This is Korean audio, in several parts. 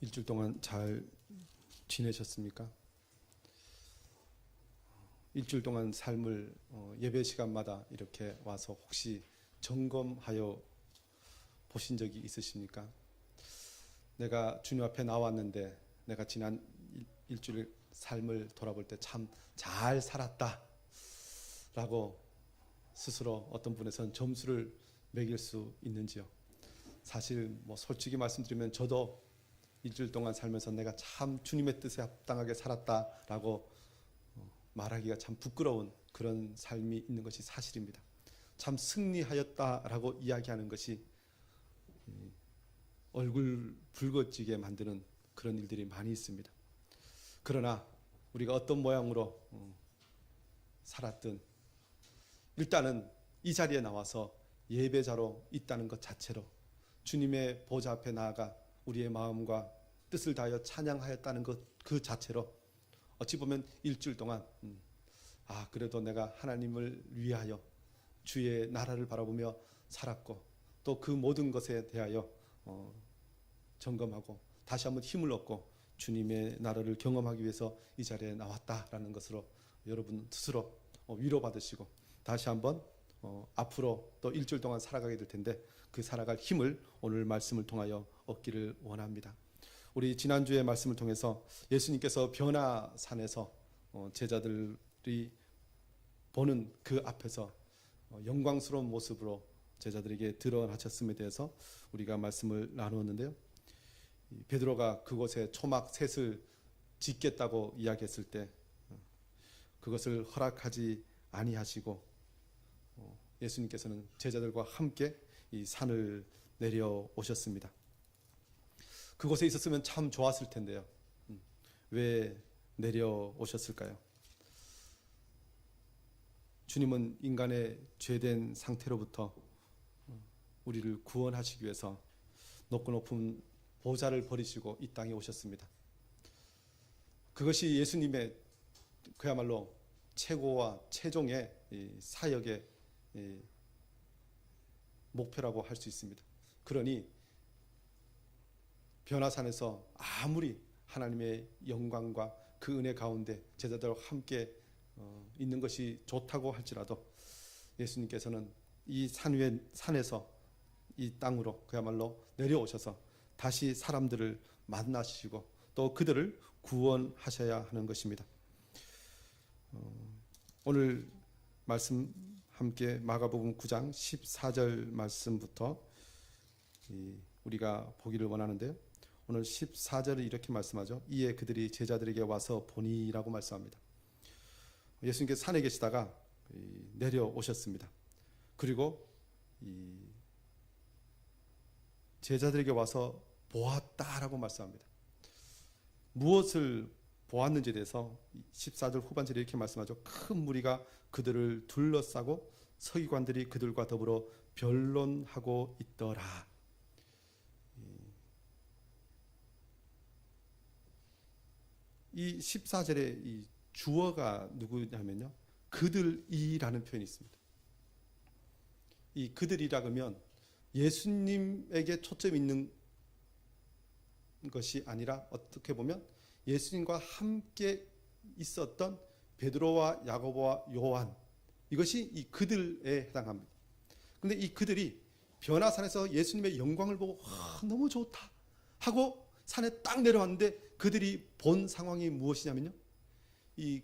일주일 동안 잘 지내셨습니까? 일주일 동안 삶을 예배 시간마다 이렇게 와서 혹시 점검하여 보신 적이 있으십니까? 내가 주님 앞에 나왔는데 내가 지난 일주일 삶을 돌아볼 때 참 잘 살았다 라고 스스로 어떤 분에서는 점수를 매길 수 있는지요? 사실 솔직히 말씀드리면 저도 일주일 동안 살면서 내가 참 주님의 뜻에 합당하게 살았다라고 말하기가 참 부끄러운 그런 삶이 있는 것이 사실입니다. 참 승리하였다라고 이야기하는 것이 얼굴 붉어지게 만드는 그런 일들이 많이 있습니다. 그러나 우리가 어떤 모양으로 살았든 일단은 이 자리에 나와서 예배자로 있다는 것 자체로 주님의 보좌 앞에 나아가 우리의 마음과 뜻을 다하여 찬양하였다는 것 그 자체로 어찌 보면 일주일 동안 그래도 내가 하나님을 위하여 주의 나라를 바라보며 살았고 또 그 모든 것에 대하여 점검하고 다시 한번 힘을 얻고 주님의 나라를 경험하기 위해서 이 자리에 나왔다라는 것으로 여러분 스스로 위로받으시고 다시 한번 앞으로 또 일주일 동안 살아가게 될 텐데 그 살아갈 힘을 오늘 말씀을 통하여 얻기를 원합니다. 우리 지난주의 말씀을 통해서 예수님께서 변화산에서 제자들이 보는 그 앞에서 영광스러운 모습으로 제자들에게 드러나셨음에 대해서 우리가 말씀을 나누었는데요. 베드로가 그곳에 초막 셋을 짓겠다고 이야기했을 때 그것을 허락하지 아니하시고 예수님께서는 제자들과 함께 이 산을 내려오셨습니다. 그곳에 있었으면 참 좋았을 텐데요. 왜 내려오셨을까요? 주님은 인간의 죄된 상태로부터 우리를 구원하시기 위해서 높고 높은 보좌를 버리시고 이 땅에 오셨습니다. 그것이 예수님의 그야말로 최고와 최종의 사역의 목표라고 할 수 있습니다. 그러니 변화산에서 아무리 하나님의 영광과 그 은혜 가운데 제자들과 함께 있는 것이 좋다고 할지라도 예수님께서는 이 산 위에 산에서 이 땅으로 그야말로 내려오셔서 다시 사람들을 만나시고 또 그들을 구원하셔야 하는 것입니다. 오늘 말씀 함께 마가복음 9장 14절 말씀부터 우리가 보기를 원하는데요. 오늘 14절을 이렇게 말씀하죠. 이에 그들이 제자들에게 와서 보니라고 말씀합니다. 예수님께서 산에 계시다가 내려오셨습니다. 그리고 제자들에게 와서 보았다라고 말씀합니다. 무엇을 보았는지에 대해서 14절 후반절에 이렇게 말씀하죠. 큰 무리가 그들을 둘러싸고 서기관들이 그들과 더불어 변론하고 있더라. 이 14절에 이 주어가 누구냐면요. 그들이라는 표현이 있습니다. 이 그들이라 그러면 예수님에게 초점이 있는 것이 아니라 어떻게 보면 예수님과 함께 있었던 베드로와 야고보와 요한 이것이 이 그들에 해당합니다. 그런데 이 그들이 변화산에서 예수님의 영광을 보고 너무 좋다 하고 산에 딱 내려왔는데 그들이 본 상황이 무엇이냐면요. 이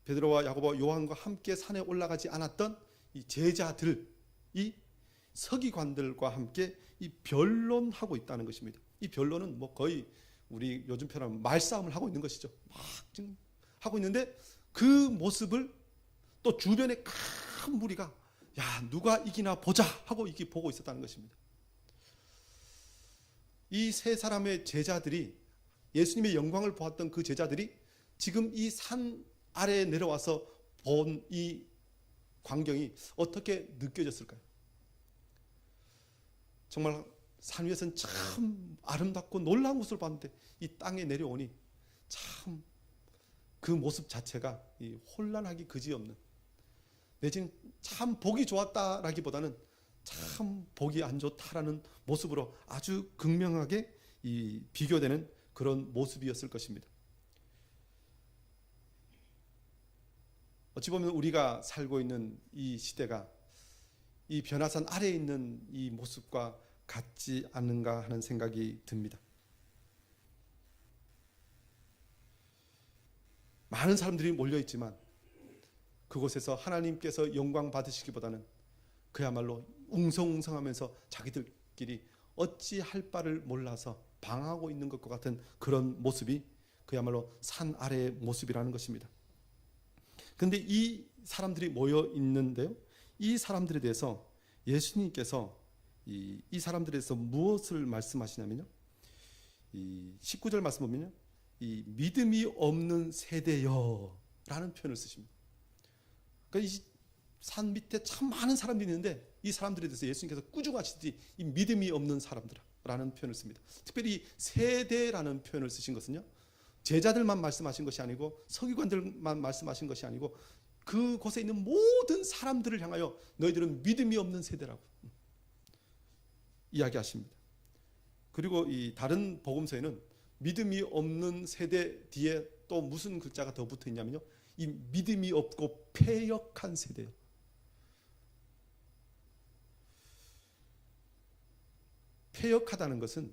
베드로와 야고보와 요한과 함께 산에 올라가지 않았던 이 제자들이 서기관들과 함께 이 변론하고 있다는 것입니다. 이 변론은 거의 우리 요즘 표현하면 말싸움을 하고 있는 것이죠. 막 지금 하고 있는데 그 모습을 또 주변에 큰 무리가 누가 이기나 보자 하고 이렇게 보고 있었다는 것입니다. 이 세 사람의 제자들이 예수님의 영광을 보았던 그 제자들이 지금 이 산 아래에 내려와서 본 이 광경이 어떻게 느껴졌을까요? 정말 산 위에서는 참 아름답고 놀라운 모습을 봤는데 이 땅에 내려오니 참 그 모습 자체가 혼란하기 그지없는 내지는 참 보기 좋았다라기보다는 참 보기 안 좋다라는 모습으로 아주 극명하게 이 비교되는 그런 모습이었을 것입니다. 어찌 보면 우리가 살고 있는 이 시대가 이 변화산 아래에 있는 이 모습과 같지 않은가 하는 생각이 듭니다. 많은 사람들이 몰려있지만 그곳에서 하나님께서 영광 받으시기보다는 그야말로 웅성웅성하면서 자기들끼리 어찌할 바를 몰라서 방황하고 있는 것과 같은 그런 모습이 그야말로 산 아래의 모습이라는 것입니다. 그런데 이 사람들이 모여 있는데요, 이 사람들에 대해서 예수님께서 이 사람들에 대해서 무엇을 말씀하시냐면요, 이 19절 말씀 보면요, 이 믿음이 없는 세대여 라는 표현을 쓰십니다. 그러니까 이 산 밑에 참 많은 사람들이 있는데 이 사람들에 대해서 예수님께서 꾸중하시듯이 이 믿음이 없는 사람들라는 표현을 씁니다. 특별히 세대라는 표현을 쓰신 것은요, 제자들만 말씀하신 것이 아니고 서기관들만 말씀하신 것이 아니고 그곳에 있는 모든 사람들을 향하여 너희들은 믿음이 없는 세대라고 이야기하십니다. 그리고 이 다른 복음서에는 믿음이 없는 세대 뒤에 또 무슨 글자가 더 붙어 있냐면요, 이 믿음이 없고 패역한 세대. 패역하다는 것은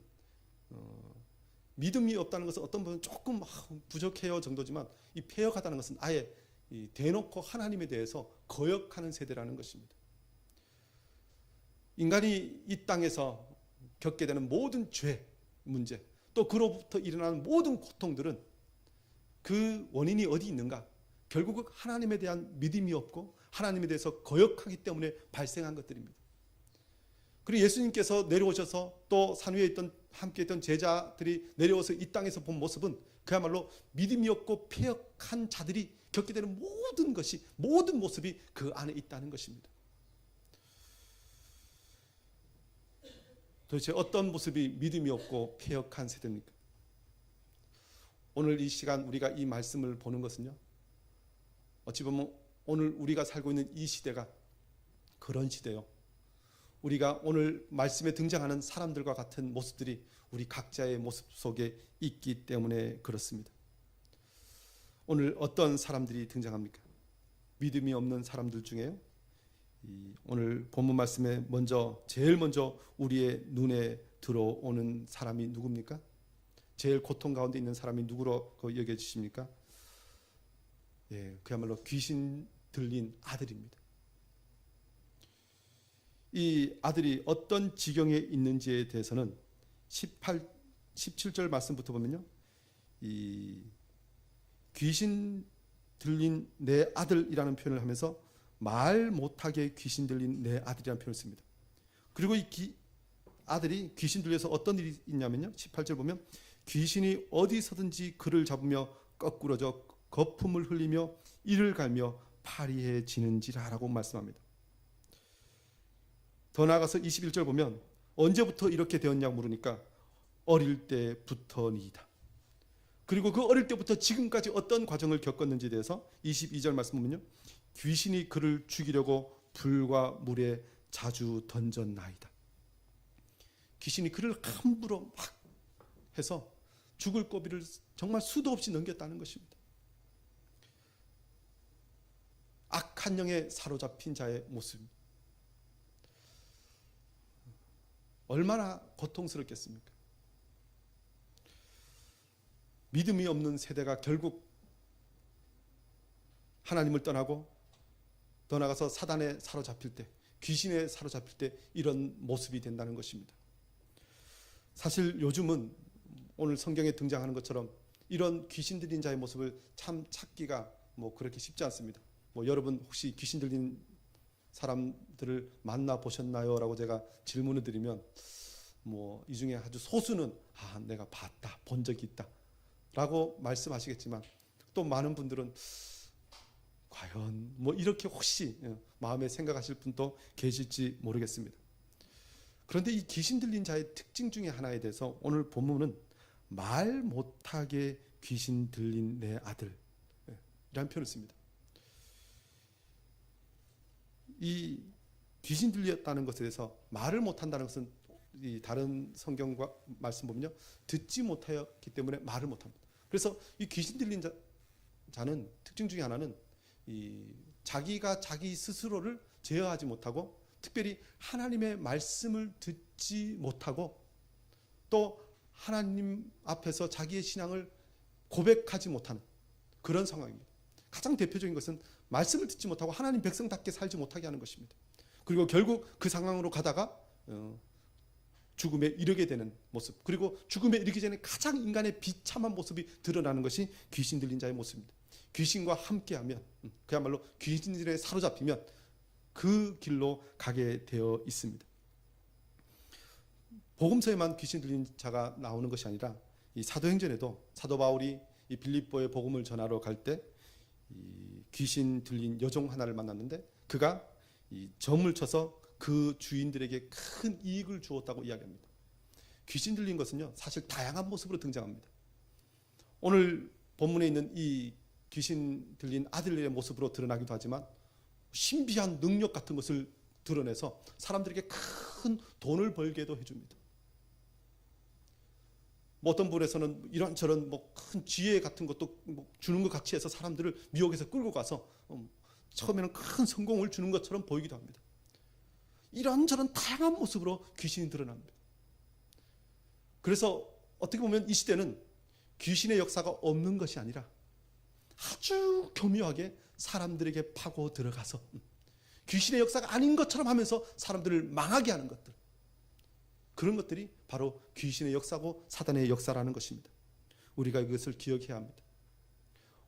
믿음이 없다는 것은 어떤 분은 조금 부족해요 정도지만, 이 패역하다는 것은 아예 대놓고 하나님에 대해서 거역하는 세대라는 것입니다. 인간이 이 땅에서 겪게 되는 모든 죄, 문제, 또 그로부터 일어나는 모든 고통들은 그 원인이 어디 있는가? 결국 하나님에 대한 믿음이 없고 하나님에 대해서 거역하기 때문에 발생한 것들입니다. 그리고 예수님께서 내려오셔서 또 산 위에 있던 함께 있던 제자들이 내려와서 이 땅에서 본 모습은 그야말로 믿음이 없고 패역한 자들이 겪게 되는 모든 것이, 모든 모습이 그 안에 있다는 것입니다. 도대체 어떤 모습이 믿음이 없고 패역한 세대입니까? 오늘 이 시간 우리가 이 말씀을 보는 것은요, 어찌 보면 오늘 우리가 살고 있는 이 시대가 그런 시대요. 우리가 오늘 말씀에 등장하는 사람들과 같은 모습들이 우리 각자의 모습 속에 있기 때문에 그렇습니다. 오늘 어떤 사람들이 등장합니까? 믿음이 없는 사람들 중에요, 오늘 본문 말씀에 제일 먼저 우리의 눈에 들어오는 사람이 누굽니까? 제일 고통 가운데 있는 사람이 누구로 여겨지십니까? 그야말로 귀신 들린 아들입니다. 이 아들이 어떤 지경에 있는지에 대해서는 17절 말씀부터 보면요, 이 귀신 들린 내 아들이라는 표현을 하면서 말 못하게 귀신 들린 내 아들이라는 표현을 씁니다. 그리고 이 아들이 귀신 들려서 어떤 일이 있냐면요, 18절 보면 귀신이 어디서든지 그를 잡으며 거꾸러져 거품을 흘리며 이를 갈며 파리해지는지라 라고 말씀합니다. 더 나아가서 21절 보면 언제부터 이렇게 되었냐고 물으니까 어릴 때부터니이다. 그리고 그 어릴 때부터 지금까지 어떤 과정을 겪었는지에 대해서 22절 말씀 보면요, 귀신이 그를 죽이려고 불과 물에 자주 던졌나이다. 귀신이 그를 함부로 막 해서 죽을 고비를 정말 수도 없이 넘겼다는 것입니다. 악한 영에 사로잡힌 자의 모습, 얼마나 고통스럽겠습니까? 믿음이 없는 세대가 결국 하나님을 떠나고 더 나아가서 사단에 사로잡힐 때, 귀신에 사로잡힐 때 이런 모습이 된다는 것입니다. 사실 요즘은 오늘 성경에 등장하는 것처럼 이런 귀신 들린 자의 모습을 참 찾기가 그렇게 쉽지 않습니다. 여러분 혹시 귀신 들린 사람들을 만나 보셨나요? 라고 제가 질문을 드리면 이 중에 아주 소수는 내가 봤다, 본 적이 있다 라고 말씀하시겠지만, 또 많은 분들은 과연 이렇게 혹시 마음에 생각하실 분도 계실지 모르겠습니다. 그런데 이 귀신 들린 자의 특징 중에 하나에 대해서 오늘 본문은 말 못하게 귀신 들린 내 아들 이라는 표현을 씁니다. 이 귀신 들렸다는 것에 대해서 말을 못한다는 것은 이 다른 성경과 말씀 보면요, 듣지 못하였기 때문에 말을 못합니다. 그래서 이 귀신 들린 자는 특징 중에 하나는 이 자기가 자기 스스로를 제어하지 못하고, 특별히 하나님의 말씀을 듣지 못하고, 또 하나님 앞에서 자기의 신앙을 고백하지 못하는 그런 상황입니다. 가장 대표적인 것은 말씀을 듣지 못하고 하나님 백성답게 살지 못하게 하는 것입니다. 그리고 결국 그 상황으로 가다가 죽음에 이르게 되는 모습, 그리고 죽음에 이르기 전에 가장 인간의 비참한 모습이 드러나는 것이 귀신 들린 자의 모습입니다. 귀신과 함께하면, 그야말로 귀신들에 사로잡히면 그 길로 가게 되어 있습니다. 복음서에만 귀신 들린 자가 나오는 것이 아니라 이 사도행전에도 사도 바울이 이 빌립보에 복음을 전하러 갈 때 이 귀신 들린 여종 하나를 만났는데, 그가 이 점을 쳐서 그 주인들에게 큰 이익을 주었다고 이야기합니다. 귀신 들린 것은요, 사실 다양한 모습으로 등장합니다. 오늘 본문에 있는 이 귀신 들린 아들의 모습으로 드러나기도 하지만, 신비한 능력 같은 것을 드러내서 사람들에게 큰 돈을 벌게도 해줍니다. 뭐 어떤 분에서는 이런저런 뭐 큰 지혜 같은 것도 뭐 주는 것 같이 해서 사람들을 미혹해서 끌고 가서 처음에는 큰 성공을 주는 것처럼 보이기도 합니다. 이런저런 다양한 모습으로 귀신이 드러납니다. 그래서 어떻게 보면 이 시대는 귀신의 역사가 없는 것이 아니라 아주 교묘하게 사람들에게 파고 들어가서 귀신의 역사가 아닌 것처럼 하면서 사람들을 망하게 하는 것들, 그런 것들이 바로 귀신의 역사고 사단의 역사라는 것입니다. 우리가 이것을 기억해야 합니다.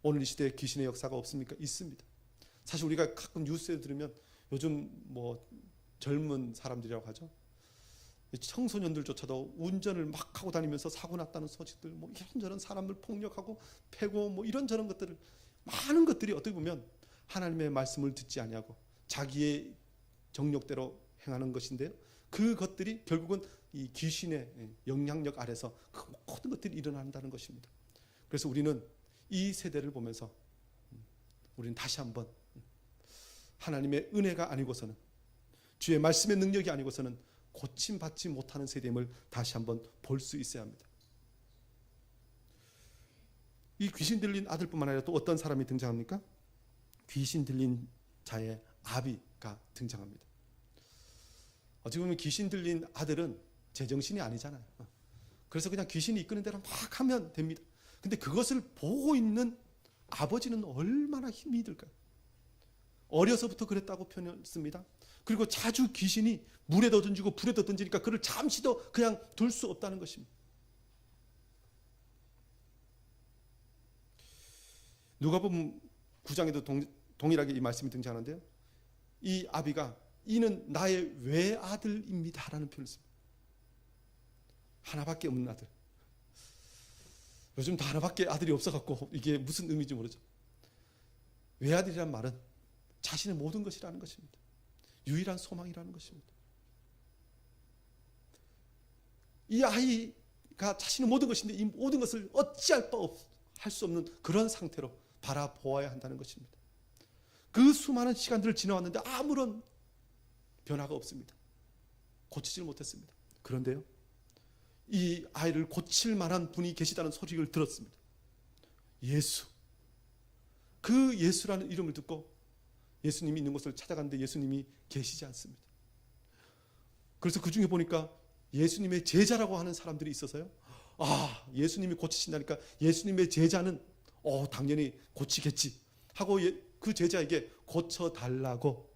오늘 이 시대에 귀신의 역사가 없습니까? 있습니다. 사실 우리가 가끔 뉴스에 들으면 요즘 뭐 젊은 사람들이라고 하죠, 청소년들조차도 운전을 막 하고 다니면서 사고 났다는 소식들, 뭐 이런저런 사람을 폭력하고 패고 뭐 이런저런 것들을, 많은 것들이 어떻게 보면 하나님의 말씀을 듣지 아니하고 자기의 정욕대로 행하는 것인데요, 그것들이 결국은 이 귀신의 영향력 아래서 그 모든 것들이 일어난다는 것입니다. 그래서 우리는 이 세대를 보면서 우리는 다시 한번 하나님의 은혜가 아니고서는, 주의 말씀의 능력이 아니고서는 고침받지 못하는 세대임을 다시 한번 볼 수 있어야 합니다. 이 귀신 들린 아들뿐만 아니라 또 어떤 사람이 등장합니까? 귀신 들린 자의 아비가 등장합니다. 어찌 보면 귀신 들린 아들은 제정신이 아니잖아요. 그래서 그냥 귀신이 이끄는 대로 막 하면 됩니다. 근데 그것을 보고 있는 아버지는 얼마나 힘이 들까요? 어려서부터 그랬다고 표현했습니다. 그리고 자주 귀신이 물에도 던지고 불에도 던지니까 그를 잠시도 그냥 둘 수 없다는 것입니다. 누가복음 9장에도 동일하게 이 말씀이 등장하는데요, 이 아비가 이는 나의 외아들입니다 라는 표현을 씁니다. 하나밖에 없는 아들. 요즘 다 하나밖에 아들이 없어갖고 이게 무슨 의미인지 모르죠. 외아들이란 말은 자신의 모든 것이라는 것입니다. 유일한 소망이라는 것입니다. 이 아이가 자신의 모든 것인데 이 모든 것을 어찌할 바 할 수 없는 그런 상태로 바라보아야 한다는 것입니다. 그 수많은 시간들을 지나왔는데 아무런 변화가 없습니다. 고치질 못했습니다. 그런데요, 이 아이를 고칠 만한 분이 계시다는 소리를 들었습니다. 예수. 그 예수라는 이름을 듣고 예수님이 있는 곳을 찾아갔는데 예수님이 계시지 않습니다. 그래서 그 중에 보니까 예수님의 제자라고 하는 사람들이 있어서요, 아, 예수님이 고치신다니까 예수님의 제자는 당연히 고치겠지 하고 그 제자에게 고쳐달라고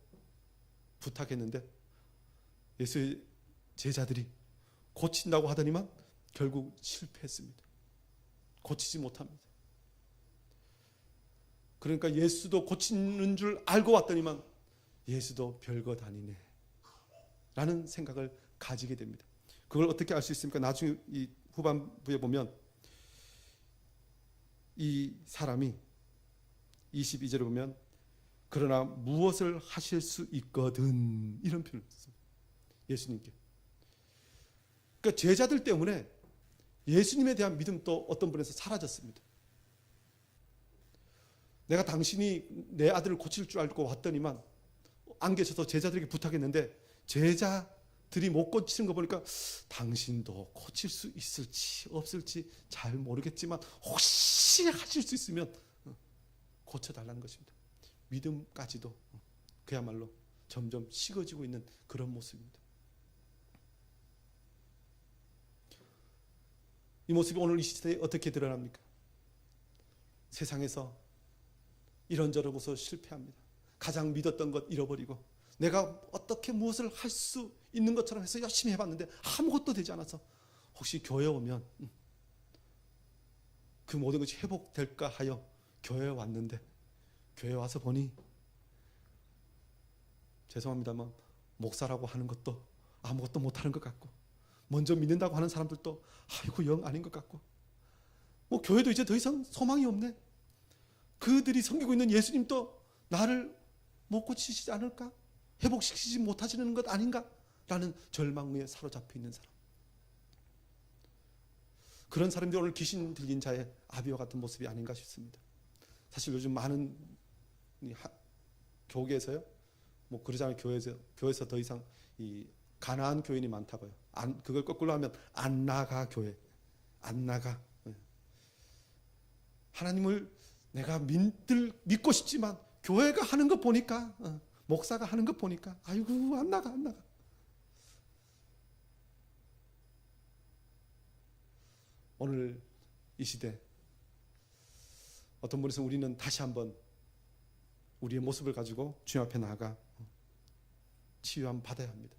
부탁했는데, 예수의 제자들이 고친다고 하더니만 결국 실패했습니다. 고치지 못합니다. 그러니까 예수도 고치는 줄 알고 왔더니만 예수도 별것 아니네 라는 생각을 가지게 됩니다. 그걸 어떻게 알 수 있습니까? 나중에 이 후반부에 보면 이 사람이 22절에 보면 그러나 무엇을 하실 수 있거든 이런 표현을 씁니다. 예수님께. 그러니까 제자들 때문에 예수님에 대한 믿음도 어떤 분에서 사라졌습니다. 내가 당신이 내 아들을 고칠 줄 알고 왔더니만 안 계셔서 제자들에게 부탁했는데 제자들 들이 못 고치는 거 보니까 당신도 고칠 수 있을지 없을지 잘 모르겠지만 혹시 하실 수 있으면 고쳐달라는 것입니다. 믿음까지도 그야말로 점점 식어지고 있는 그런 모습입니다. 이 모습이 오늘 이 시대에 어떻게 드러납니까? 세상에서 이런저런 곳에서 실패합니다. 가장 믿었던 것 잃어버리고 내가 어떻게 무엇을 할 수 있는 것처럼 해서 열심히 해봤는데 아무것도 되지 않아서 혹시 교회에 오면 그 모든 것이 회복될까 하여 교회에 왔는데 교회에 와서 보니 죄송합니다만 목사라고 하는 것도 아무것도 못하는 것 같고 먼저 믿는다고 하는 사람들도 아이고 영 아닌 것 같고 뭐 교회도 이제 더 이상 소망이 없네. 그들이 섬기고 있는 예수님도 나를 못 고치시지 않을까? 회복시키지 못하시는 것 아닌가? 라는 절망에 사로잡혀 있는 사람. 그런 사람들이 오늘 귀신 들린 자의 아비와 같은 모습이 아닌가 싶습니다. 사실 요즘 많은 교계에서요, 뭐 그러잖아요. 교회에서 더 이상 이 가난한 교인이 많다고요. 그걸 거꾸로 하면 안 나가 교회, 안 나가. 하나님을 내가 믿고 싶지만 교회가 하는 거 보니까, 목사가 하는 거 보니까 아이고 안 나가. 오늘 이 시대 어떤 분에서 우리는 다시 한번 우리의 모습을 가지고 주님 앞에 나아가 치유함 받아야 합니다.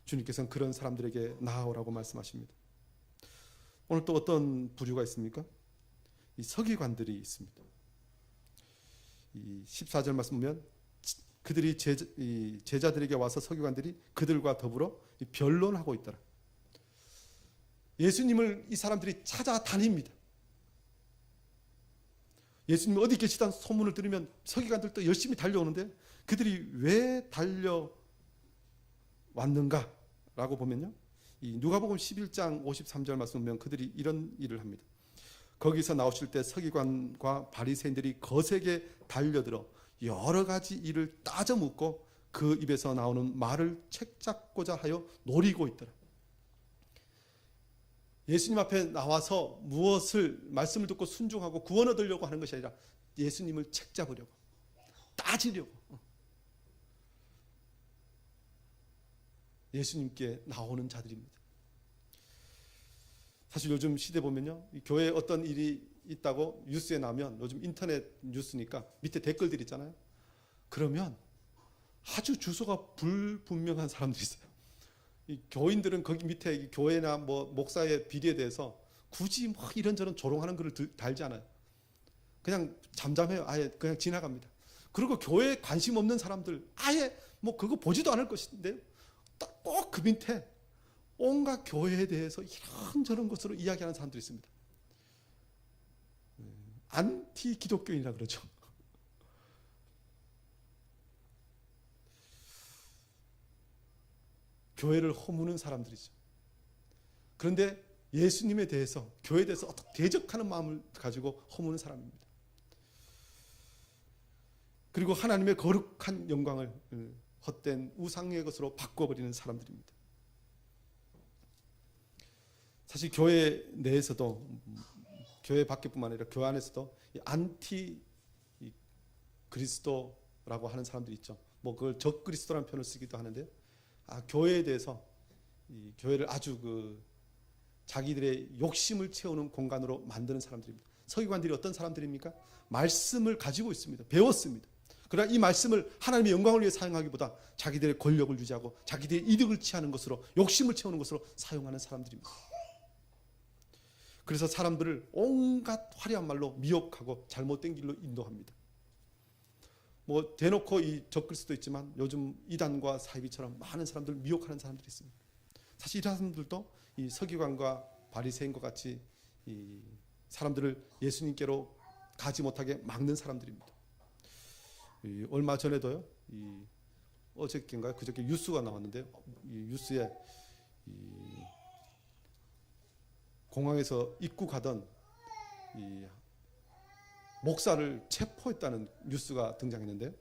주님께서는 그런 사람들에게 나아오라고 말씀하십니다. 오늘 또 어떤 부류가 있습니까? 이 서기관들이 있습니다. 이 14절 말씀 보면 그들이 제자들에게 와서 서기관들이 그들과 더불어 변론하고 있더라. 예수님을 이 사람들이 찾아다닙니다. 예수님이 어디 계시다는 소문을 들으면 서기관들도 열심히 달려오는데 그들이 왜 달려왔는가라고 보면요, 이 누가복음 11장 53절 말씀 보면 그들이 이런 일을 합니다. 거기서 나오실 때 서기관과 바리새인들이 거세게 달려들어 여러 가지 일을 따져 묻고 그 입에서 나오는 말을 책잡고자 하여 노리고 있더라. 예수님 앞에 나와서 무엇을 말씀을 듣고 순종하고 구원 얻으려고 하는 것이 아니라 예수님을 책잡으려고, 따지려고 예수님께 나오는 자들입니다. 사실 요즘 시대 보면요, 교회에 어떤 일이 있다고 뉴스에 나오면 요즘 인터넷 뉴스니까 밑에 댓글들 있잖아요. 그러면 아주 주소가 불분명한 사람들이 있어요. 이 교인들은 거기 밑에 교회나 뭐 목사의 비리에 대해서 굳이 뭐 이런저런 조롱하는 글을 달지 않아요. 그냥 잠잠해요. 아예 그냥 지나갑니다. 그리고 교회에 관심 없는 사람들 아예 뭐 그거 보지도 않을 것인데요, 딱 꼭 그 밑에 온갖 교회에 대해서 이런저런 것으로 이야기하는 사람들이 있습니다. 안티 기독교인이라 그러죠. 교회를 허무는 사람들이죠. 그런데 예수님에 대해서, 교회에 대해서 어떻게 대적하는 마음을 가지고 허무는 사람입니다. 그리고 하나님의 거룩한 영광을 헛된 우상의 것으로 바꿔버리는 사람들입니다. 사실 교회 내에서도, 교회 밖뿐만 아니라 교회 안에서도 안티 그리스도라고 하는 사람들이 있죠. 뭐 그걸 적 그리스도라는 표현을 쓰기도 하는데요. 교회에 대해서 이 교회를 아주 자기들의 욕심을 채우는 공간으로 만드는 사람들입니다. 서기관들이 어떤 사람들입니까? 말씀을 가지고 있습니다. 배웠습니다. 그러나 이 말씀을 하나님의 영광을 위해 사용하기보다 자기들의 권력을 유지하고 자기들의 이득을 취하는 것으로, 욕심을 채우는 것으로 사용하는 사람들입니다. 그래서 사람들을 온갖 화려한 말로 미혹하고 잘못된 길로 인도합니다. 뭐 대놓고 이 적글 수도 있지만 요즘 이단과 사이비처럼 많은 사람들을 미혹하는 사람들이 있습니다. 사실 이런 사람들도 이 서기관과 바리새인과 같이 이 사람들을 예수님께로 가지 못하게 막는 사람들입니다. 얼마 전에도요, 어저께인가요? 그저께 뉴스가 나왔는데요. 이 뉴스에 공항에서 입국하던 이 목사를 체포했다는 뉴스가 등장했는데요.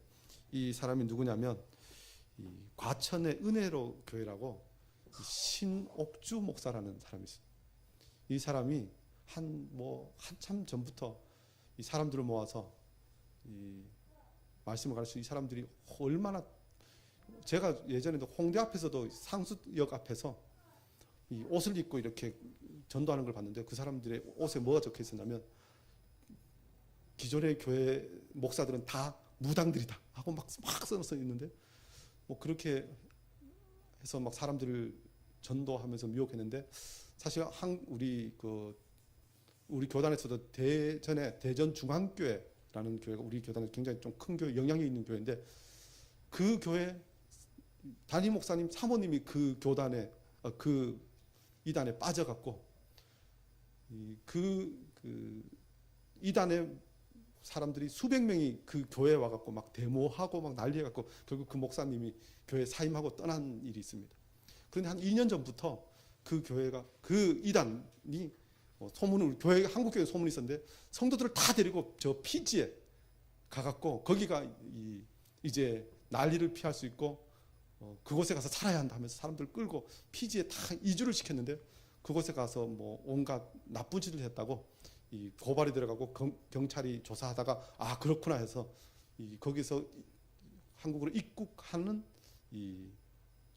이 사람이 누구냐면 이 과천의 은혜로 교회라고 신옥주 목사라는 사람이 있어요. 이 사람이 한참 전부터 이 사람들을 모아서 이 말씀을 가르치고, 이 사람들이 얼마나, 제가 예전에도 홍대 앞에서도 상수역 앞에서 이 옷을 입고 이렇게 전도하는 걸 봤는데, 그 사람들의 옷에 뭐가 적혀 있었냐면 기존의 교회 목사들은 다 무당들이다 하고 막 써서 있는데, 뭐 그렇게 해서 막 사람들을 전도하면서 미혹했는데, 사실 우리 교단에서도 대전에 대전중앙교회라는 교회가 우리 교단에 굉장히 좀 큰 교회, 영향이 있는 교회인데, 그 교회 담임 목사님 사모님이 그 교단에 그 이단에 빠져갖고 이단에 사람들이 수백 명이 그 교회에 와갖고 막 데모하고 막 난리해갖고 결국 그 목사님이 교회 사임하고 떠난 일이 있습니다. 그런데 한 2년 전부터 그 교회가, 그 이단이 소문을, 교회, 한국교회 소문이 있었는데 성도들을 다 데리고 저 피지에 가갖고 거기가 이제 난리를 피할 수 있고 그곳에 가서 살아야 한다 하면서 사람들 끌고 피지에 다 이주를 시켰는데, 그곳에 가서 뭐 온갖 나쁜 짓을 했다고 이 고발이 들어가고 경찰이 조사하다가 아 그렇구나 해서 거기서 한국으로 입국하는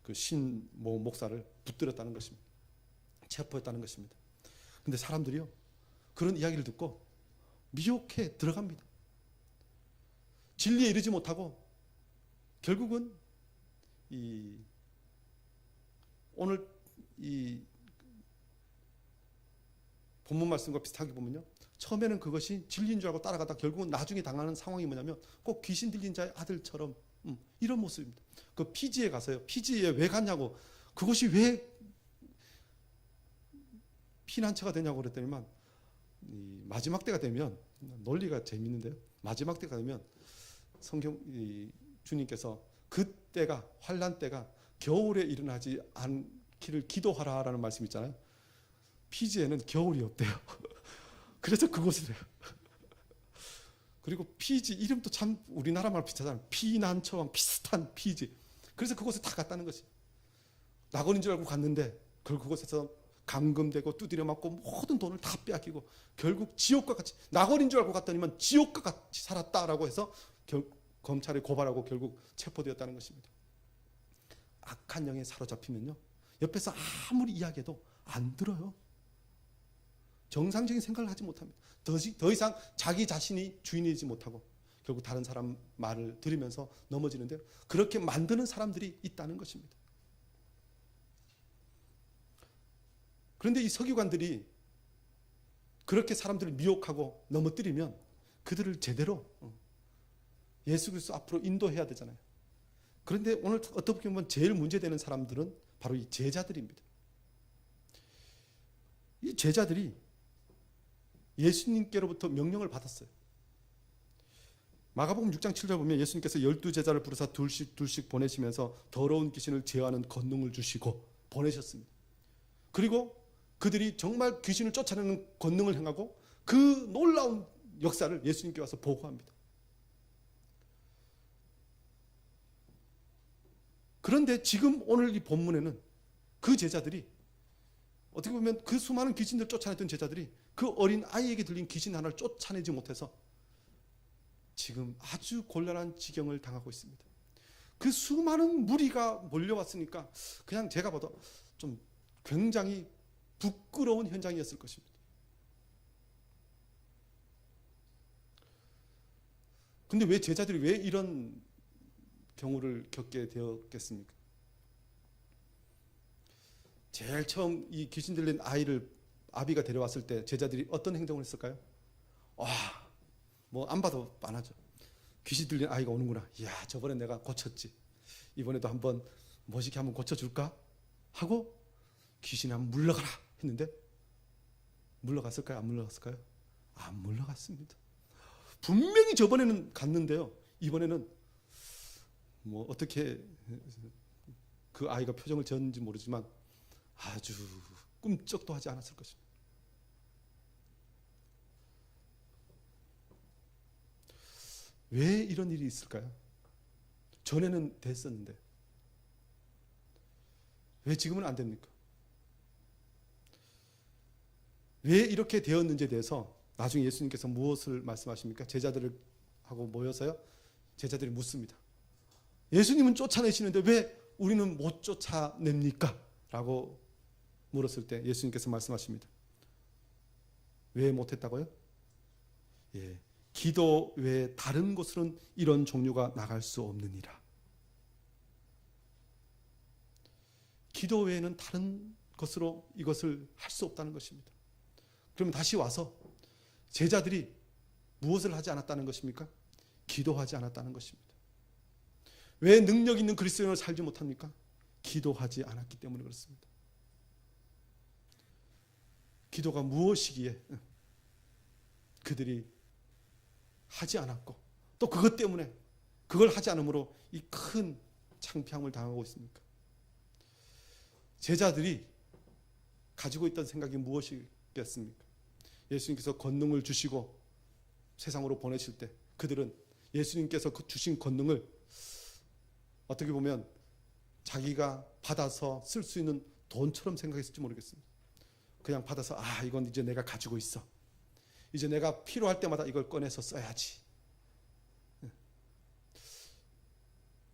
그 신모 목사를 붙들었다는 것입니다. 체포했다는 것입니다. 근데 사람들이요, 그런 이야기를 듣고 미혹해 들어갑니다. 진리에 이르지 못하고 결국은 오늘 이 본문 말씀과 비슷하게 보면요, 처음에는 그것이 진리인 줄 알고 따라가다 결국은 나중에 당하는 상황이 뭐냐면 꼭 귀신 들린 자의 아들처럼 이런 모습입니다. 그 피지에 가서요, 피지에 왜 갔냐고, 그것이 왜 피난처가 되냐고 그랬더니만, 마지막 때가 되면, 논리가 재밌는데요, 마지막 때가 되면 성경 주님께서 그때가, 환난 때가 겨울에 일어나지 않기를 기도하라라는 말씀 있잖아요. 피지에는 겨울이 없대요. 그래서 그곳이래요. 그리고 피지 이름도 참 우리나라 말 비슷하잖아요. 피난처와 비슷한 피지. 그래서 그곳에 다 갔다는 것이. 낙원인 줄 알고 갔는데 결국 그곳에서 감금되고 두드려 맞고 모든 돈을 다 빼앗기고 결국 지옥과 같이, 낙원인 줄 알고 갔더니만 지옥과 같이 살았다라고 해서 검찰에 고발하고 결국 체포되었다는 것입니다. 악한 영에 사로잡히면요, 옆에서 아무리 이야기해도 안 들어요. 정상적인 생각을 하지 못합니다. 더 이상 자기 자신이 주인이지 못하고 결국 다른 사람 말을 들으면서 넘어지는데요, 그렇게 만드는 사람들이 있다는 것입니다. 그런데 이 서기관들이 그렇게 사람들을 미혹하고 넘어뜨리면 그들을 제대로 예수 그리스도 앞으로 인도해야 되잖아요. 그런데 오늘 어떻게 보면 제일 문제되는 사람들은 바로 이 제자들입니다. 이 제자들이 예수님께로부터 명령을 받았어요. 마가복음 6장 7절 보면 예수님께서 12제자를 부르사 둘씩 보내시면서 더러운 귀신을 제어하는 권능을 주시고 보내셨습니다. 그리고 그들이 정말 귀신을 쫓아내는 권능을 행하고 그 놀라운 역사를 예수님께 와서 보고합니다. 그런데 지금 오늘 이 본문에는 그 제자들이, 어떻게 보면 그 수많은 귀신들 쫓아냈던 제자들이 그 어린 아이에게 들린 귀신 하나를 쫓아내지 못해서 지금 아주 곤란한 지경을 당하고 있습니다. 그 수많은 무리가 몰려왔으니까 그냥 제가 봐도 좀 굉장히 부끄러운 현장이었을 것입니다. 근데 왜 제자들이 왜 이런 경우를 겪게 되었겠습니까? 제일 처음 이 귀신 들린 아이를 아비가 데려왔을 때 제자들이 어떤 행동을 했을까요? 뭐 안 봐도 뻔하죠. 귀신 들린 아이가 오는구나. 이야, 저번에 내가 고쳤지. 이번에도 한번 멋있게 한번 고쳐줄까? 하고 귀신이 한번 물러가라 했는데 물러갔을까요? 안 물러갔을까요? 안 물러갔습니다. 분명히 저번에는 갔는데요, 이번에는 뭐 어떻게 그 아이가 표정을 지었는지 모르지만 아주 꿈쩍도 하지 않았을 것입니다. 왜 이런 일이 있을까요? 전에는 됐었는데 왜 지금은 안 됩니까? 왜 이렇게 되었는지에 대해서 나중에 예수님께서 무엇을 말씀하십니까? 제자들하고 모여서요. 제자들이 묻습니다. 예수님은 쫓아내시는데 왜 우리는 못 쫓아냅니까? 라고 물었을 때 예수님께서 말씀하십니다. 왜 못했다고요? 예, 기도 외에 다른 곳으로는 이런 종류가 나갈 수 없느니라. 기도 외에는 다른 것으로 이것을 할 수 없다는 것입니다. 그러면 다시 와서 제자들이 무엇을 하지 않았다는 것입니까? 기도하지 않았다는 것입니다. 왜 능력 있는 그리스도인으로 살지 못합니까? 기도하지 않았기 때문에 그렇습니다. 기도가 무엇이기에 그들이 하지 않았고 또 그것 때문에 그걸 하지 않으므로 이 큰 창피함을 당하고 있습니까? 제자들이 가지고 있던 생각이 무엇이겠습니까? 예수님께서 권능을 주시고 세상으로 보내실 때 그들은 예수님께서 주신 권능을 어떻게 보면 자기가 받아서 쓸 수 있는 돈처럼 생각했을지 모르겠습니다. 그냥 받아서 이건 이제 내가 가지고 있어. 이제 내가 필요할 때마다 이걸 꺼내서 써야지.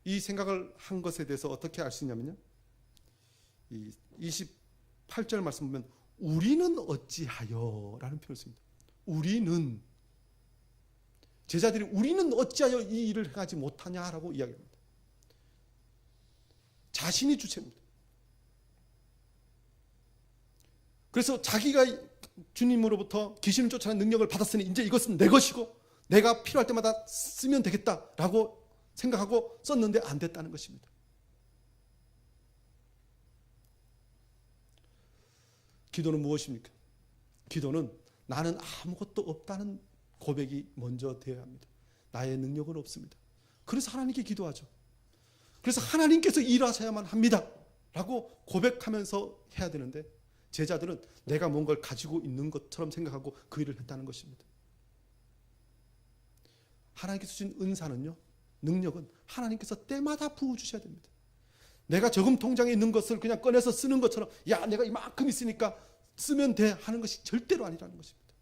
이 생각을 한 것에 대해서 어떻게 알 수 있냐면요. 이 28절 말씀 보면 우리는 어찌하여 라는 표현을 씁니다. 우리는 제자들이 우리는 어찌하여 이 일을 행하지 못하냐라고 이야기합니다. 자신이 주체입니다. 그래서 자기가 주님으로부터 귀신을 쫓아내는 능력을 받았으니 이제 이것은 내 것이고 내가 필요할 때마다 쓰면 되겠다라고 생각하고 썼는데 안 됐다는 것입니다. 기도는 무엇입니까? 기도는 나는 아무것도 없다는 고백이 먼저 되어야 합니다. 나의 능력은 없습니다. 그래서 하나님께 기도하죠. 그래서 하나님께서 일하셔야만 합니다 라고 고백하면서 해야 되는데 제자들은 내가 뭔가를 가지고 있는 것처럼 생각하고 그 일을 했다는 것입니다. 하나님께서 주신 은사는요, 능력은 하나님께서 때마다 부어주셔야 됩니다. 내가 저금 통장에 있는 것을 그냥 꺼내서 쓰는 것처럼 내가 이만큼 있으니까 쓰면 돼 하는 것이 절대로 아니라는 것입니다.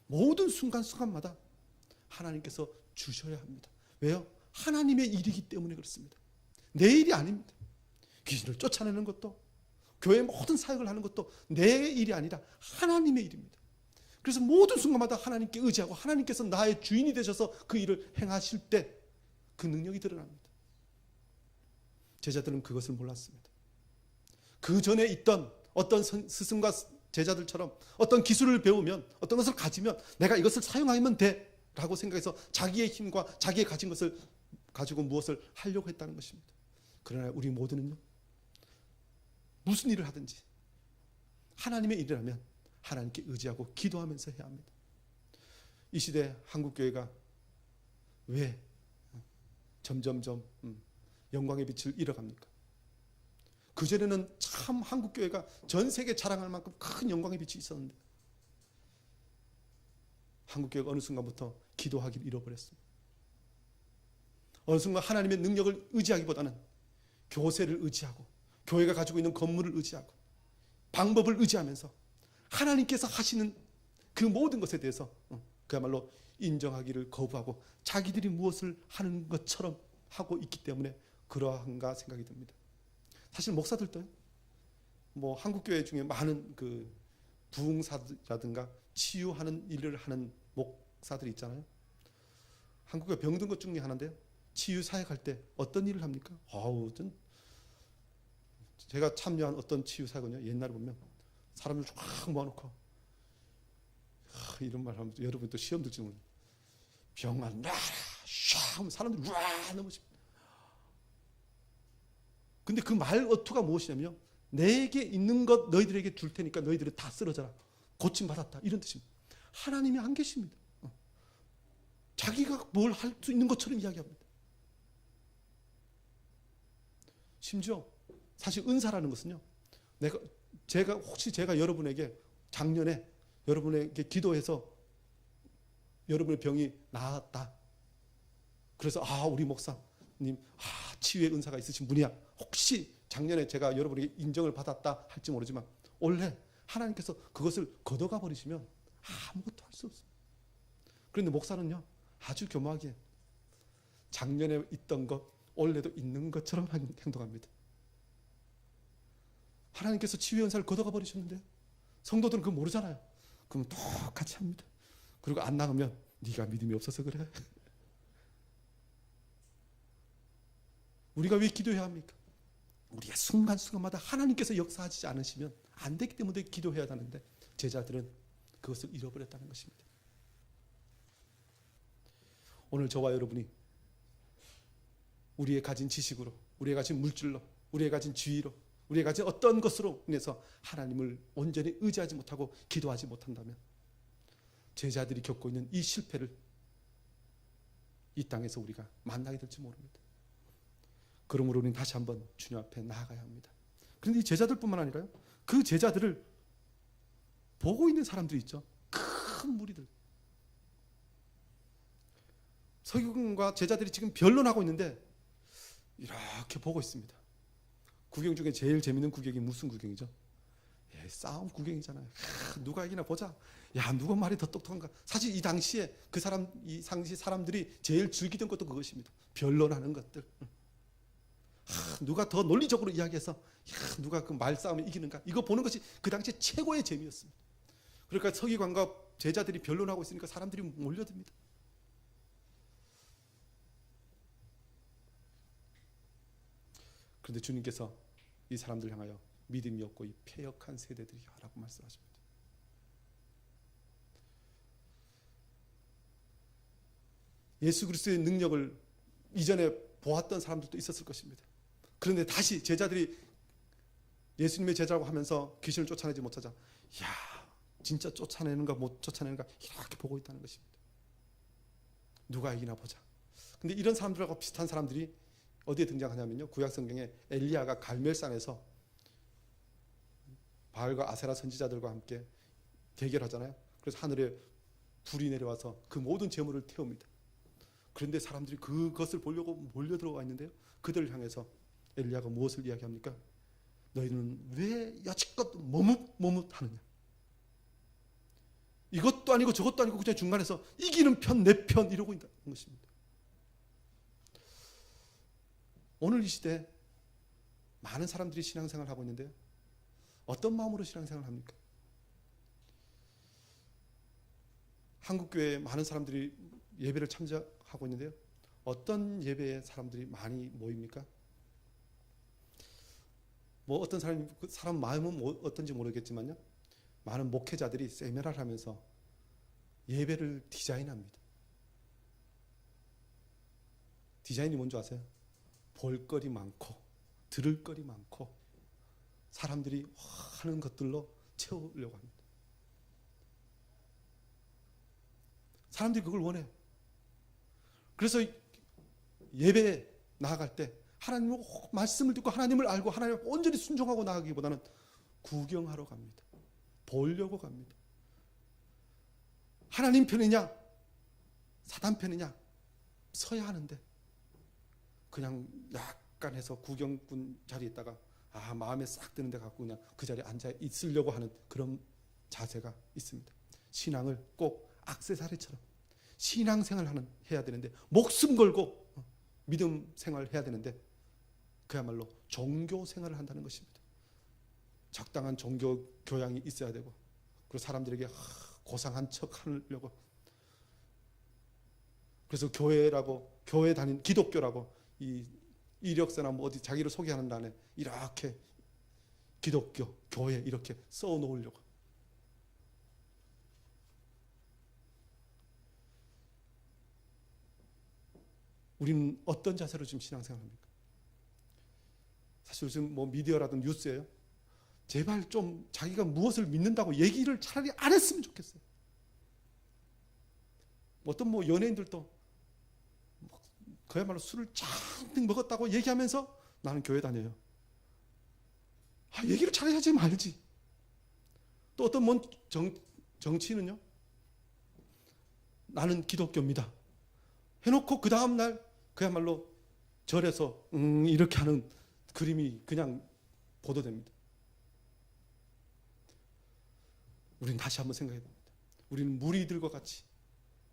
모든 순간순간마다 하나님께서 주셔야 합니다. 왜요? 하나님의 일이기 때문에 그렇습니다. 내 일이 아닙니다. 귀신을 쫓아내는 것도 교회 모든 사역을 하는 것도 내 일이 아니라 하나님의 일입니다. 그래서 모든 순간마다 하나님께 의지하고 하나님께서 나의 주인이 되셔서 그 일을 행하실 때 그 능력이 드러납니다. 제자들은 그것을 몰랐습니다. 그 전에 있던 어떤 스승과 제자들처럼 어떤 기술을 배우면 어떤 것을 가지면 내가 이것을 사용하면 돼 라고 생각해서 자기의 힘과 자기의 가진 것을 가지고 무엇을 하려고 했다는 것입니다. 그러나 우리 모두는요, 무슨 일을 하든지 하나님의 일이라면 하나님께 의지하고 기도하면서 해야 합니다. 이 시대 한국교회가 왜 점점점 영광의 빛을 잃어갑니까? 그전에는 참 한국교회가 전 세계 자랑할 만큼 큰 영광의 빛이 있었는데 한국교회가 어느 순간부터 기도하기를 잃어버렸습니다. 어느 순간 하나님의 능력을 의지하기보다는 교세를 의지하고 교회가 가지고 있는 건물을 의지하고 방법을 의지하면서 하나님께서 하시는 그 모든 것에 대해서 그야말로 인정하기를 거부하고 자기들이 무엇을 하는 것처럼 하고 있기 때문에 그러한가 생각이 듭니다. 사실 목사들도요, 뭐 한국교회 중에 많은 그 부흥사라든가 치유하는 일을 하는 목사들이 있잖아요. 한국교회 병든 것 중에 하나인데요, 치유 사역할 때 어떤 일을 합니까? 제가 참여한 어떤 치유 사역은요, 옛날에 보면 사람들 쫙 모아놓고 이런 말 하면 여러분 또 시험 들지 모르는 병만 놔라 샤 하면 사람들이 와 넘어집니다. 근데 그 말 어투가 무엇이냐면요, 내게 있는 것 너희들에게 줄 테니까 너희들은 다 쓰러져라, 고침받았다, 이런 뜻입니다. 하나님이 안 계십니다. 자기가 뭘 할 수 있는 것처럼 이야기합니다. 심지어 사실 은사라는 것은요, 제가 여러분에게 작년에 여러분에게 기도해서 여러분의 병이 나았다. 그래서 우리 목사님 치유의 은사가 있으신 분이야. 혹시 작년에 제가 여러분에게 인정을 받았다 할지 모르지만 원래 하나님께서 그것을 걷어가 버리시면 아무것도 할 수 없어요. 그런데 목사는요, 아주 교묘하게 작년에 있던 것 올해도 있는 것처럼 행동합니다. 하나님께서 치유 연사를 걷어가 버리셨는데 성도들은 그거 모르잖아요. 그러면 똑같이 합니다. 그리고 안 나가면 네가 믿음이 없어서 그래. 우리가 왜 기도해야 합니까? 우리가 순간순간마다 하나님께서 역사하지 않으시면 안 되기 때문에 기도해야 하는데 제자들은 그것을 잃어버렸다는 것입니다. 오늘 저와 여러분이 우리의 가진 지식으로, 우리의 가진 물질로, 우리의 가진 지위로, 우리의 가진 어떤 것으로 인해서 하나님을 온전히 의지하지 못하고 기도하지 못한다면 제자들이 겪고 있는 이 실패를 이 땅에서 우리가 만나게 될지 모릅니다. 그러므로 우리는 다시 한번 주님 앞에 나아가야 합니다. 그런데 이 제자들뿐만 아니라요, 그 제자들을 보고 있는 사람들이 있죠. 큰 무리들. 서기관과 제자들이 지금 변론하고 있는데 이렇게 보고 있습니다. 구경 중에 제일 재밌는 구경이 무슨 구경이죠? 예, 싸움 구경이잖아요. 누가 이기나 보자. 야, 누가 말이 더 똑똑한가? 사실 이 당시에 이 당시 사람들이 제일 즐기던 것도 그것입니다. 변론하는 것들. 누가 더 논리적으로 이야기해서 누가 그 말싸움에 이기는가? 이거 보는 것이 그 당시 최고의 재미였습니다. 그러니까 서기관과 제자들이 변론하고 있으니까 사람들이 몰려듭니다. 그런데 주님께서 이 사람들 향하여 믿음이 없고 이 패역한 세대들이야 라고 말씀하십니다. 예수 그리스도의 능력을 이전에 보았던 사람들도 있었을 것입니다. 그런데 다시 제자들이 예수님의 제자라고 하면서 귀신을 쫓아내지 못하자, 야, 진짜 쫓아내는가 못 쫓아내는가 이렇게 보고 있다는 것입니다. 누가 이기나 보자. 근데 이런 사람들하고 비슷한 사람들이 어디에 등장하냐면요, 구약 성경에 엘리야가 갈멜산에서 바알과 아세라 선지자들과 함께 대결하잖아요. 그래서 하늘에 불이 내려와서 그 모든 재물을 태웁니다. 그런데 사람들이 그것을 보려고 몰려 들어와 있는데요, 그들을 향해서 엘리야가 무엇을 이야기합니까? 너희는 왜 여지껏 머뭇하느냐? 이것도 아니고 저것도 아니고 그냥 중간에서 이기는 편 내 편 이러고 있다는 것입니다. 오늘 이 시대에 많은 사람들이 신앙생활을 하고 있는데요, 어떤 마음으로 신앙생활을 합니까? 한국교회에 많은 사람들이 예배를 참석하고 있는데요, 어떤 예배에 사람들이 많이 모입니까? 뭐 어떤 사람 마음은 어떤지 모르겠지만요, 많은 목회자들이 세미나를 하면서 예배를 디자인합니다. 디자인이 뭔지 아세요? 볼거리 많고 들을 거리 많고 사람들이 하는 것들로 채우려고 합니다. 사람들이 그걸 원해요. 그래서 예배에 나아갈 때 하나님의 말씀을 듣고 하나님을 알고 하나님을 온전히 순종하고 나가기보다는 구경하러 갑니다. 보려고 갑니다. 하나님 편이냐 사단 편이냐 서야 하는데 그냥 약간 해서 구경꾼 자리에 있다가 마음에 싹 드는 데 갖고 그냥 그 자리에 앉아 있으려고 하는 그런 자세가 있습니다. 신앙을 꼭 액세서리처럼 신앙생활을 해야 되는데, 목숨 걸고 믿음 생활을 해야 되는데 그야말로 종교 생활을 한다는 것입니다. 적당한 종교 교양이 있어야 되고, 그리고 사람들에게 고상한 척 하려고, 그래서 교회 다닌 기독교라고 이 이력서나 뭐 어디 자기를 소개하는 단에 이렇게 기독교 교회 이렇게 써 놓으려고. 우리는 어떤 자세로 지금 신앙생활합니까? 사실 요즘 뭐 미디어라든 뉴스예요, 제발 좀 자기가 무엇을 믿는다고 얘기를 차라리 안 했으면 좋겠어요. 어떤 뭐 연예인들도 그야말로 술을 잔뜩 먹었다고 얘기하면서 나는 교회 다녀요. 얘기를 차라리 하지 말지. 또 어떤 뭔 정치인은요, 나는 기독교입니다 해놓고 그 다음날 그야말로 절에서 이렇게 하는 그림이 그냥 보도됩니다. 우리는 다시 한번 생각해 봅니다. 우리는 무리들과 같이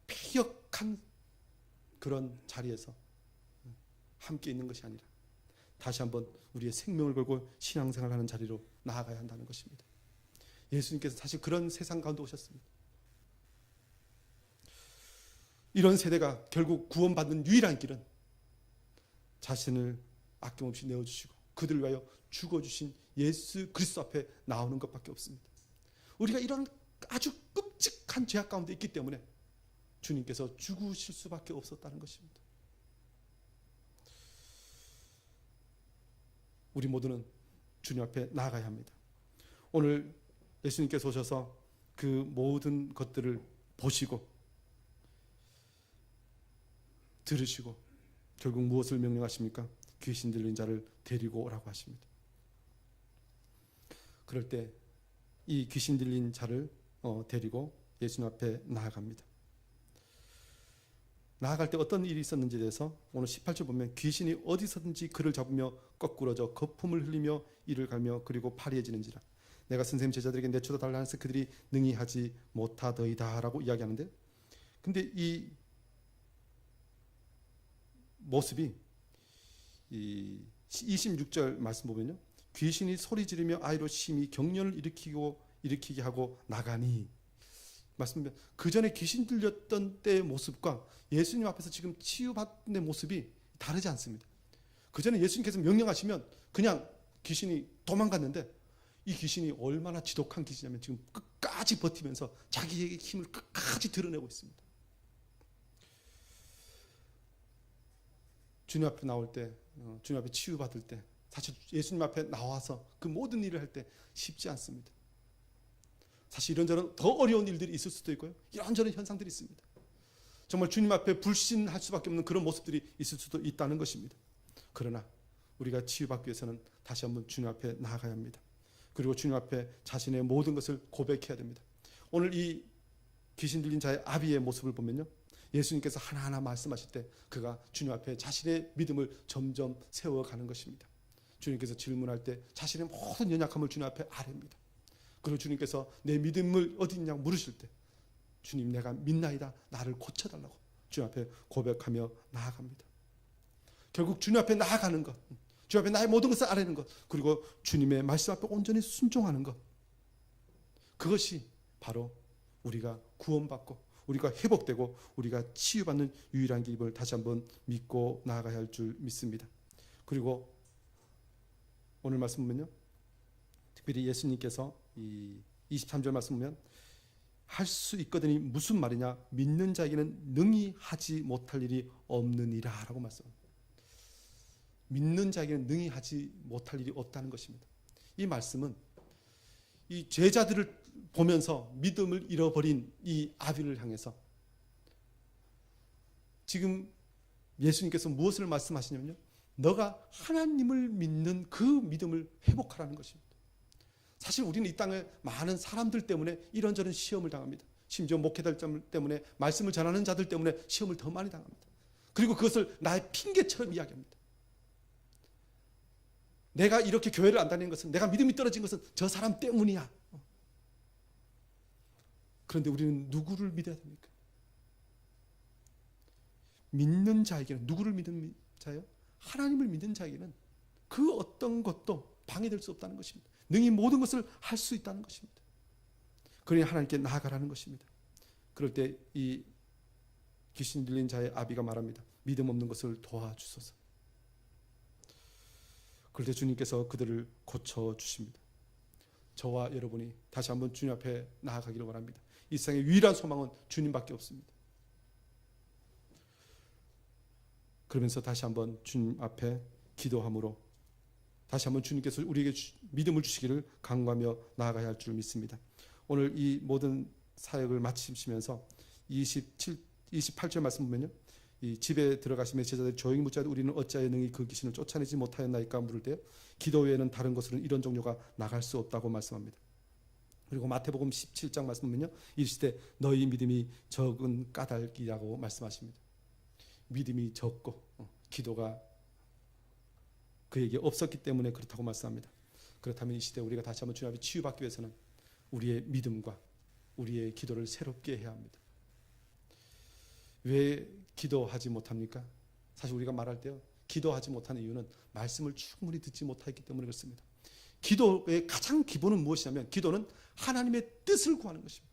피력한 그런 자리에서 함께 있는 것이 아니라 다시 한번 우리의 생명을 걸고 신앙생활하는 자리로 나아가야 한다는 것입니다. 예수님께서 사실 그런 세상 가운데 오셨습니다. 이런 세대가 결국 구원받는 유일한 길은 자신을 아낌없이 내어주시고 그들을 위하여 죽어주신 예수 그리스도 앞에 나오는 것밖에 없습니다. 우리가 이런 아주 끔찍한 죄악 가운데 있기 때문에 주님께서 죽으실 수밖에 없었다는 것입니다. 우리 모두는 주님 앞에 나아가야 합니다. 오늘 예수님께서 오셔서 그 모든 것들을 보시고 들으시고 결국 무엇을 명령하십니까? 귀신 들린 자를 데리고 오라고 하십니다. 그럴 때 이 귀신 들린 자를 데리고 예수님 앞에 나아갑니다. 나아갈 때 어떤 일이 있었는지에 대해서 오늘 18절 보면 귀신이 어디서든지 그를 잡으며 거꾸러져 거품을 흘리며 이를 갈며 그리고 파리해지는지라 내가 선생님 제자들에게 내쫓아 달라 해서 그들이 능히 하지 못하더이다 라고 이야기하는데, 근데 이 모습이 이 26절 말씀 보면요, 귀신이 소리 지르며 아이로 심히 경련을 일으키게 하고 나가니, 말씀드리면 그 전에 귀신 들렸던 때의 모습과 예수님 앞에서 지금 치유받는 모습이 다르지 않습니다. 그 전에 예수님께서 명령하시면 그냥 귀신이 도망갔는데 이 귀신이 얼마나 지독한 귀신이냐면 지금 끝까지 버티면서 자기의 힘을 끝까지 드러내고 있습니다. 주님 앞에 나올 때, 주님 앞에 치유받을 때 사실 예수님 앞에 나와서 그 모든 일을 할 때 쉽지 않습니다. 사실 이런저런 더 어려운 일들이 있을 수도 있고요, 이런저런 현상들이 있습니다. 정말 주님 앞에 불신할 수밖에 없는 그런 모습들이 있을 수도 있다는 것입니다. 그러나 우리가 치유받기 위해서는 다시 한번 주님 앞에 나아가야 합니다. 그리고 주님 앞에 자신의 모든 것을 고백해야 됩니다. 오늘 이 귀신 들린 자의 아비의 모습을 보면요, 예수님께서 하나하나 말씀하실 때 그가 주님 앞에 자신의 믿음을 점점 세워가는 것입니다. 주님께서 질문할 때 자신의 모든 연약함을 주님 앞에 아뢰입니다. 그리고 주님께서 내 믿음을 어디 있냐고 물으실 때 주님 내가 믿나이다, 나를 고쳐달라고 주님 앞에 고백하며 나아갑니다. 결국 주님 앞에 나아가는 것, 주님 앞에 나의 모든 것을 아뢰는 것, 그리고 주님의 말씀 앞에 온전히 순종하는 것, 그것이 바로 우리가 구원받고 우리가 회복되고 우리가 치유받는 유일한 길임을 다시 한번 믿고 나아가야 할 줄 믿습니다. 그리고 오늘 말씀 보면요, 특별히 예수님께서 이 23절 말씀 보면 할 수 있거든이 무슨 말이냐, 믿는 자에게는 능히 하지 못할 일이 없느니라 라고 말씀합니다. 믿는 자에게는 능히 하지 못할 일이 없다는 것입니다. 이 말씀은 이 제자들을 보면서 믿음을 잃어버린 이 아비를 향해서 지금 예수님께서 무엇을 말씀하시냐면요, 너가 하나님을 믿는 그 믿음을 회복하라는 것입니다. 사실 우리는 이 땅에 많은 사람들 때문에 이런저런 시험을 당합니다. 심지어 목회자들 때문에, 말씀을 전하는 자들 때문에 시험을 더 많이 당합니다. 그리고 그것을 나의 핑계처럼 이야기합니다. 내가 이렇게 교회를 안 다니는 것은, 내가 믿음이 떨어진 것은 저 사람 때문이야. 그런데 우리는 누구를 믿어야 됩니까? 믿는 자에게는, 누구를 믿는 자예요? 하나님을 믿는 자에게는 그 어떤 것도 방해될 수 없다는 것입니다. 능히 모든 것을 할 수 있다는 것입니다. 그러니 하나님께 나아가라는 것입니다. 그럴 때 이 귀신 들린 자의 아비가 말합니다. 믿음 없는 것을 도와주소서. 그럴 때 주님께서 그들을 고쳐주십니다. 저와 여러분이 다시 한번 주님 앞에 나아가기를 원합니다. 이 세상의 유일한 소망은 주님밖에 없습니다. 그러면서 다시 한번 주님 앞에 기도함으로 다시 한번 주님께서 우리에게 믿음을 주시기를 간구하며 나아가야 할 줄 믿습니다. 오늘 이 모든 사역을 마치시면서 28절 말씀 보면요, 이 집에 들어가시며 제자들이 조용히 묻자되 우리는 어찌하여 능히 그 귀신을 쫓아내지 못하였나이까 물을 때 기도 외에는 다른 것으로는 이런 종류가 나갈 수 없다고 말씀합니다. 그리고 마태복음 17장 말씀 보면요, 이르시되 너희 믿음이 적은 까닭이라고 말씀하십니다. 믿음이 적고 기도가 그에게 없었기 때문에 그렇다고 말씀합니다. 그렇다면 이 시대 우리가 다시 한번 주님 앞에 치유받기 위해서는 우리의 믿음과 우리의 기도를 새롭게 해야 합니다. 왜 기도하지 못합니까? 사실 우리가 말할 때요, 기도하지 못하는 이유는 말씀을 충분히 듣지 못하기 때문에 그렇습니다. 기도의 가장 기본은 무엇이냐면 기도는 하나님의 뜻을 구하는 것입니다.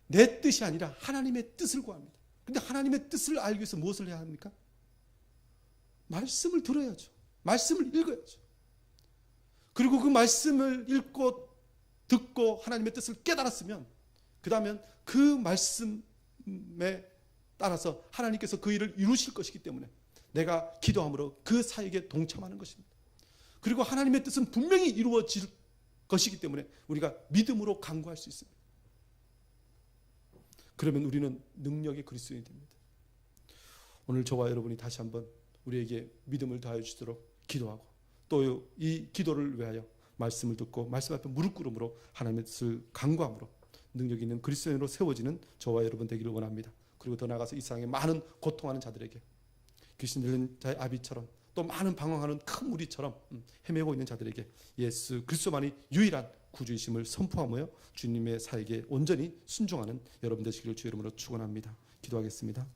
내 뜻이 아니라 하나님의 뜻을 구합니다. 그런데 하나님의 뜻을 알기 위해서 무엇을 해야 합니까? 말씀을 들어야죠. 말씀을 읽어야죠. 그리고 그 말씀을 읽고 듣고 하나님의 뜻을 깨달았으면 그 다음엔 그 말씀에 따라서 하나님께서 그 일을 이루실 것이기 때문에 내가 기도함으로 그 사역에 동참하는 것입니다. 그리고 하나님의 뜻은 분명히 이루어질 것이기 때문에 우리가 믿음으로 간구할 수 있습니다. 그러면 우리는 능력의 그리스도인이 됩니다. 오늘 저와 여러분이 다시 한번 우리에게 믿음을 더하여 주시도록 기도하고 또 이 기도를 위하여 말씀을 듣고 말씀 앞에 무릎 꿇음으로 하나님의 뜻을 간구함으로 능력 있는 그리스도인으로 세워지는 저와 여러분 되기를 원합니다. 그리고 더 나아가서 이 세상에 많은 고통하는 자들에게 귀신 들린 자의 아비처럼 또 많은 방황하는 큰 무리처럼 헤매고 있는 자들에게 예수 그리스도만이 유일한 구주이심을 선포하며 주님의 사역에 온전히 순종하는 여러분 되시기를 주의 이름으로 축원합니다. 기도하겠습니다.